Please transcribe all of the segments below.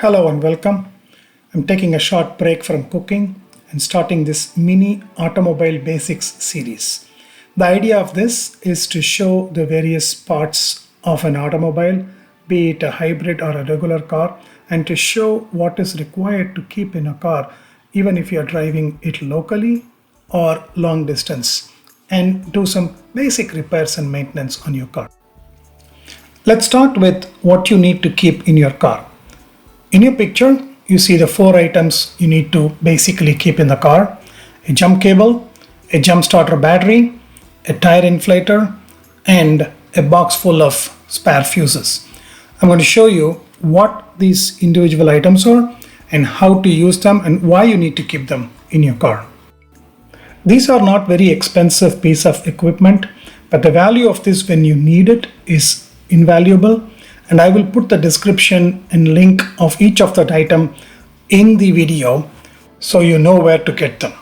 Hello and welcome. I'm taking a short break from cooking and starting this mini automobile basics series. The idea of this is to show the various parts of an automobile, be it a hybrid or a regular car, and to show what is required to keep in a car, even if you're driving it locally or long distance, and do some basic repairs and maintenance on your car. Let's start with what you need to keep in your car. In your picture, you see the 4 items you need to basically keep in the car: a jump cable, a jump starter battery, a tire inflator, and a box full of spare fuses. I'm going to show you what these individual items are and how to use them and why you need to keep them in your car. These are not very expensive piece of equipment, but the value of this when you need it is invaluable. And I will put the description and link of each of that item in the video so you know where to get them.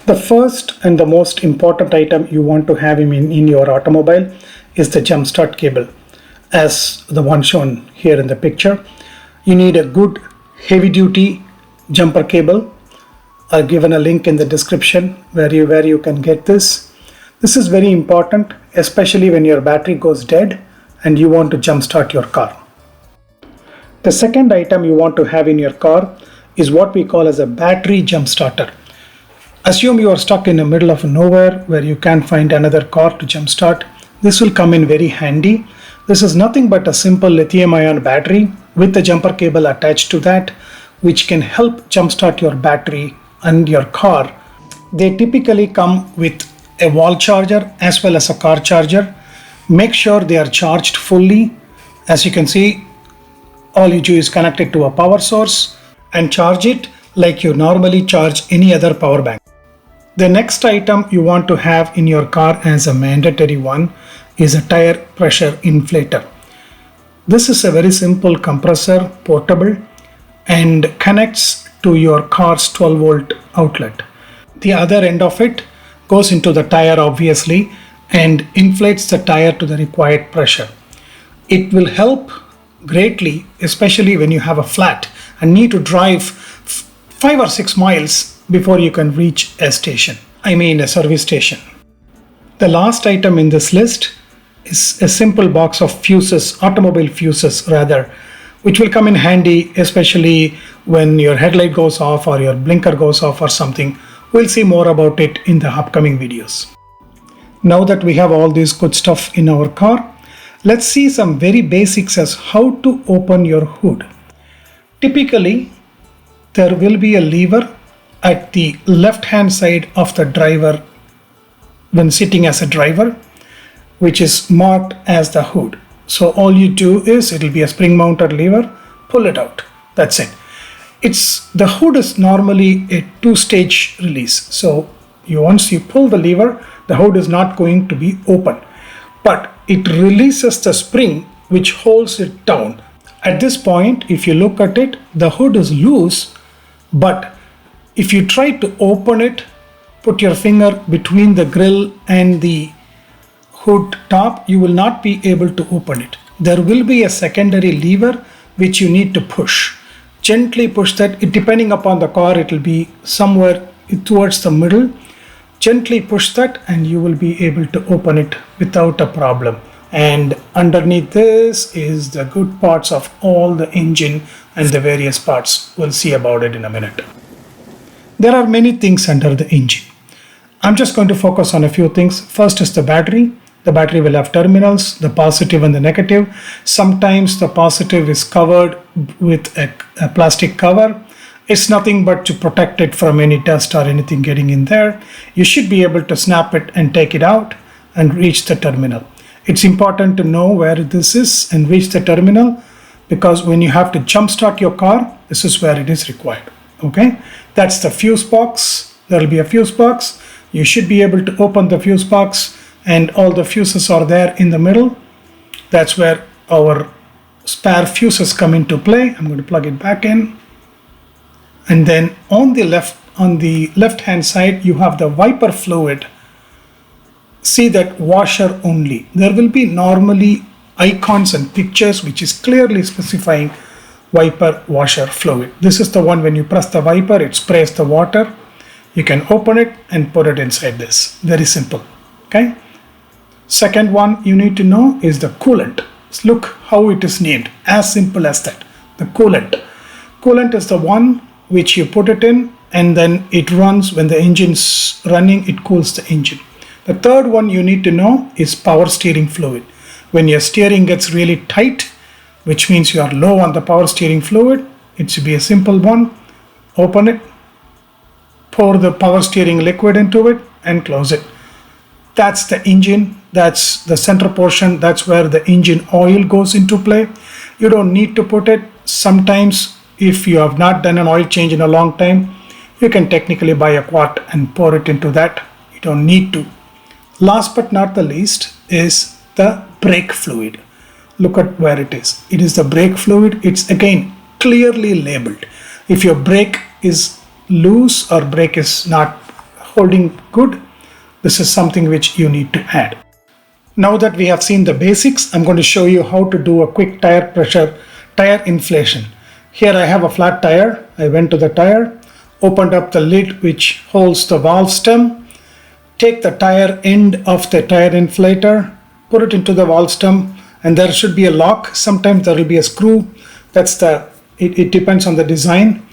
The first and the most important item you want to have in your automobile is the jump start cable, as the one shown here in the picture. You need a good heavy duty jumper cable. I've given a link in the description where you can get this. This is very important, especially when your battery goes dead and you want to jumpstart your car. The second item you want to have in your car is what we call as a battery jump starter. Assume you are stuck in the middle of nowhere where you can't find another car to jumpstart. This will come in very handy. This is nothing but a simple lithium-ion battery with a jumper cable attached to that, which can help jumpstart your battery and your car. They typically come with a wall charger as well as a car charger. Make sure they are charged fully. As you can see, all you do is connect it to a power source and charge it like you normally charge any other power bank. The next item you want to have in your car as a mandatory one is a tire pressure inflator. This is a very simple compressor, portable, and connects to your car's 12-volt outlet. The other end of it goes into the tire obviously and inflates the tire to the required pressure. It will help greatly, especially when you have a flat and need to drive 5 or 6 miles before you can reach a service station. The last item in this list is a simple box of fuses, automobile fuses rather, which will come in handy, especially when your headlight goes off or your blinker goes off or something. We'll see more about it in the upcoming videos. Now that we have all this good stuff in our car, let's see some very basics as how to open your hood. Typically, there will be a lever at the left hand side of the driver when sitting as a driver, which is marked as the hood. So all you do is, it'll be a spring mounted lever, pull it out. That's it. The hood is normally a 2-stage release. So once you pull the lever, the hood is not going to be open, but it releases the spring which holds it down. At this point, if you look at it, the hood is loose, but if you try to open it, put your finger between the grill and the hood top, you will not be able to open it. There will be a secondary lever which you need to push. Gently push that. Depending upon the car, it will be somewhere towards the middle. Gently push that and you will be able to open it without a problem. And underneath this is the good parts of all the engine and the various parts. We'll see about it in a minute. There are many things under the engine. I'm just going to focus on a few things. First is the battery. The battery will have terminals, the positive and the negative. Sometimes the positive is covered with a plastic cover. It's nothing but to protect it from any dust or anything getting in there. You should be able to snap it and take it out and reach the terminal. It's important to know where this is and reach the terminal, because when you have to jumpstart your car, this is where it is required. Okay, that's the fuse box. There will be a fuse box. You should be able to open the fuse box and all the fuses are there in the middle. That's where our spare fuses come into play. I'm going to plug it back in. And then on the left hand side, you have the wiper fluid. See that washer only. There will be normally icons and pictures which is clearly specifying wiper washer fluid. This is the one when you press the wiper, it sprays the water. You can open it and put it inside this. Very simple. Okay. Second one you need to know is the coolant. Look how it is named. As simple as that. The coolant. Coolant is the one which you put it in and then it runs when the engine's running, it cools the engine. The third one you need to know is power steering fluid. When your steering gets really tight, which means you are low on the power steering fluid, it should be a simple one. Open it, pour the power steering liquid into it and close it. That's the engine, that's the center portion, that's where the engine oil goes into play. You don't need to put it. Sometimes if you have not done an oil change in a long time, you can technically buy a quart and pour it into that. You don't need to. Last but not the least is the brake fluid. Look at where it is. It is the brake fluid. It's again clearly labeled. If your brake is loose or brake is not holding good, this is something which you need to add. Now that we have seen the basics, I'm going to show you how to do a quick tire pressure, tire inflation. Here I have a flat tire. I went to the tire, opened up the lid which holds the valve stem, take the tire end of the tire inflator, put it into the valve stem, and there should be a lock. Sometimes there will be a screw. It depends on the design.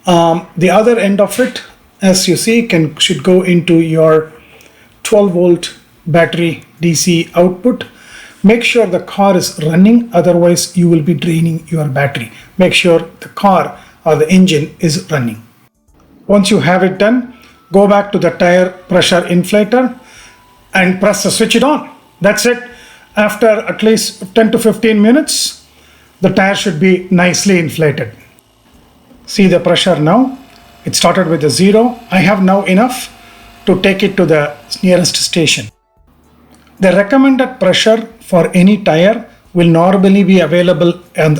The other end of it, as you see, should go into your 12-volt battery DC output. Make sure the car is running, otherwise you will be draining your battery. Make sure the car or the engine is running. Once you have it done, go back to the tire pressure inflator and press the switch it on. That's it. After at least 10 to 15 minutes, the tire should be nicely inflated. See the pressure now. It started with a 0. I have now enough to take it to the nearest station. The recommended pressure for any tire will normally be available and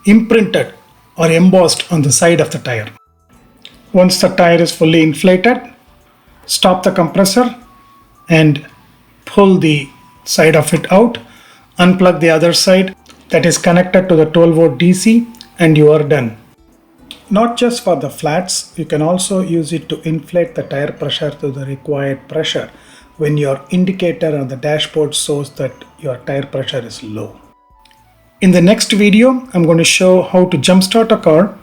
imprinted or embossed on the side of the tire. Once the tire is fully inflated, stop the compressor and pull the side of it out. Unplug the other side that is connected to the 12-volt DC and you are done. Not just for the flats, you can also use it to inflate the tire pressure to the required pressure when your indicator on the dashboard shows that your tire pressure is low. In the next video, I'm going to show how to jumpstart a car,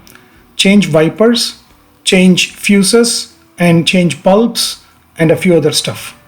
change wipers, change fuses, and change bulbs and a few other stuff.